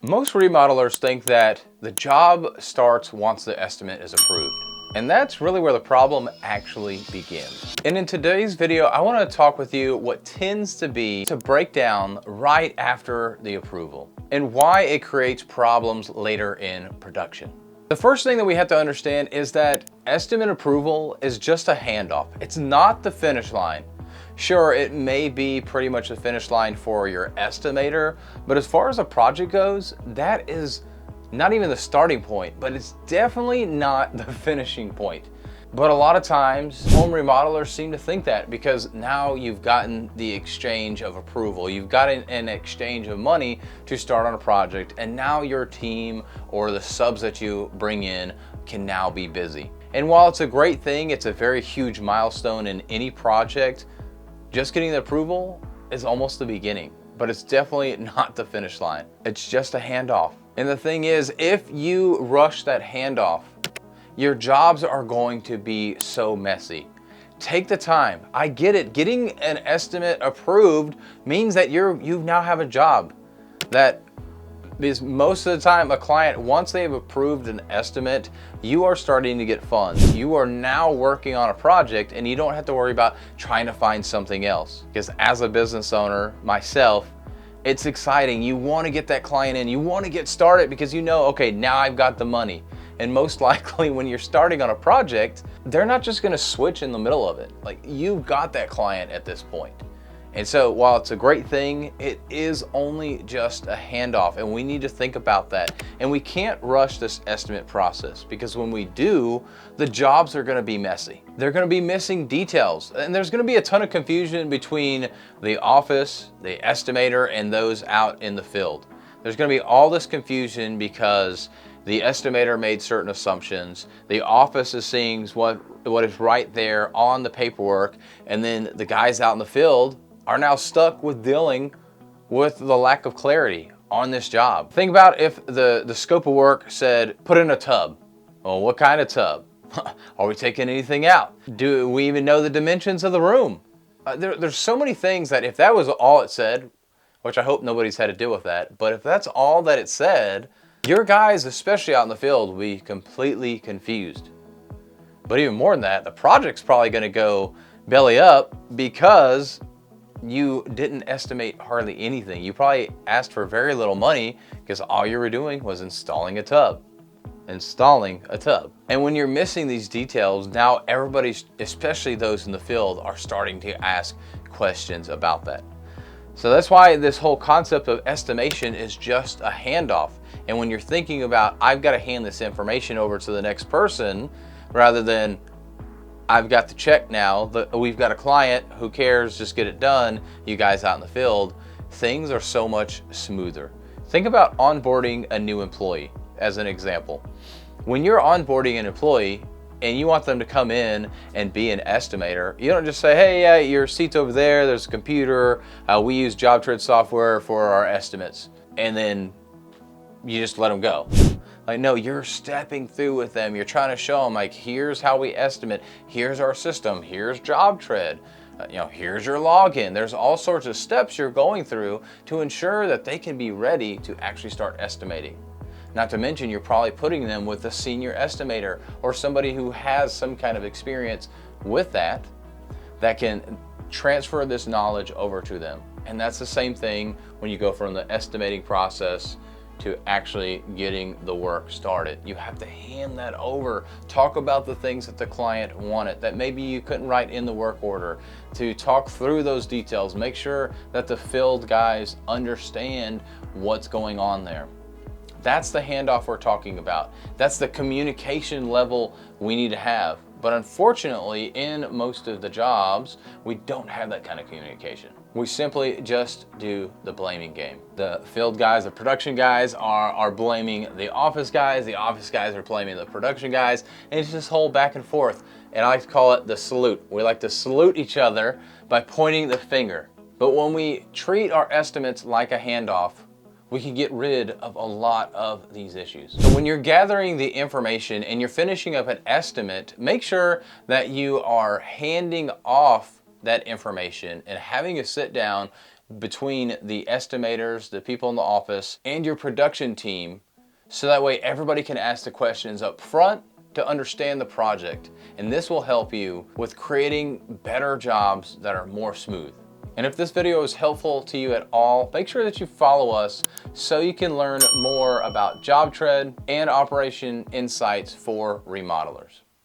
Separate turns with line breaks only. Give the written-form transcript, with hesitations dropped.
Most remodelers think that the job starts once the estimate is approved. And that's really where the problem actually begins. And in today's video, I want to talk with you what tends to be to break down right after the approval and why it creates problems later in production. The first thing that we have to understand is that estimate approval is just a handoff. It's not the finish line. Sure, it may be pretty much the finish line for your estimator, but as far as a project goes, that is not even the starting point, but it's definitely not the finishing point. But a lot of times, home remodelers seem to think that because now you've gotten the exchange of approval, you've got an exchange of money to start on a project, and now your team or the subs that you bring in can now be busy. And while it's a great thing, it's a very huge milestone in any project, just getting the approval is almost the beginning, but it's definitely not the finish line. It's just a handoff. And the thing is, if you rush that handoff, your jobs are going to be so messy. Take the time. I get it. Getting an estimate approved means that you now have a job. That is most of the time a client, once they've approved an estimate, you are starting to get funds. You are now working on a project and you don't have to worry about trying to find something else. Because as a business owner, myself, it's exciting. You want to get that client in. You want to get started because you know, okay, now I've got the money. And most likely when you're starting on a project, they're not just going to switch in the middle of it. Like, you've got that client at this point. And so while it's a great thing, it is only just a handoff, and we need to think about that. And we can't rush this estimate process because when we do, the jobs are going to be messy. They're going to be missing details, and there's going to be a ton of confusion between the office, the estimator, and those out in the field. There's going to be all this confusion because the estimator made certain assumptions. The office is seeing what is right there on the paperwork, and then the guys out in the field are now stuck with dealing with the lack of clarity on this job. Think about if the scope of work said, put in a tub. Well, what kind of tub? Are we taking anything out? Do we even know the dimensions of the room? There's so many things that if that was all it said, which I hope nobody's had to deal with that, but if that's all that it said, your guys, especially out in the field, will be completely confused. But even more than that, the project's probably gonna go belly up because you didn't estimate hardly anything. You probably asked for very little money because all you were doing was installing a tub. And when you're missing these details, now everybody's, especially those in the field, are starting to ask questions about that. So that's why this whole concept of estimation is just a handoff. And when you're thinking about, I've got to hand this information over to the next person, rather than I've got the check now, we've got a client, who cares, just get it done, you guys out in the field, things are so much smoother. Think about onboarding a new employee as an example. When you're onboarding an employee and you want them to come in and be an estimator, you don't just say, hey, yeah, your seat's over there, there's a computer, we use JobTread software for our estimates, and then you just let them go. Like, no, you're stepping through with them. You're trying to show them, like, here's how we estimate. Here's our system. Here's JobTread. Here's your login. There's all sorts of steps you're going through to ensure that they can be ready to actually start estimating. Not to mention, you're probably putting them with a senior estimator or somebody who has some kind of experience with that can transfer this knowledge over to them. And that's the same thing when you go from the estimating process to actually getting the work started. You have to hand that over. Talk about the things that the client wanted that maybe you couldn't write in the work order, to talk through those details. Make sure that the field guys understand what's going on there. That's the handoff we're talking about. That's the communication level we need to have. But unfortunately, in most of the jobs, we don't have that kind of communication. We simply just do the blaming game. The field guys, the production guys are blaming the office guys are blaming the production guys, and it's this whole back and forth. And I like to call it the salute. We like to salute each other by pointing the finger. But when we treat our estimates like a handoff, we can get rid of a lot of these issues. So when you're gathering the information and you're finishing up an estimate, make sure that you are handing off that information and having a sit down between the estimators, the people in the office, and your production team, so that way everybody can ask the questions up front to understand the project. And this will help you with creating better jobs that are more smooth. And if this video is helpful to you at all, make sure that you follow us so you can learn more about JobTread and Operation Insights for remodelers.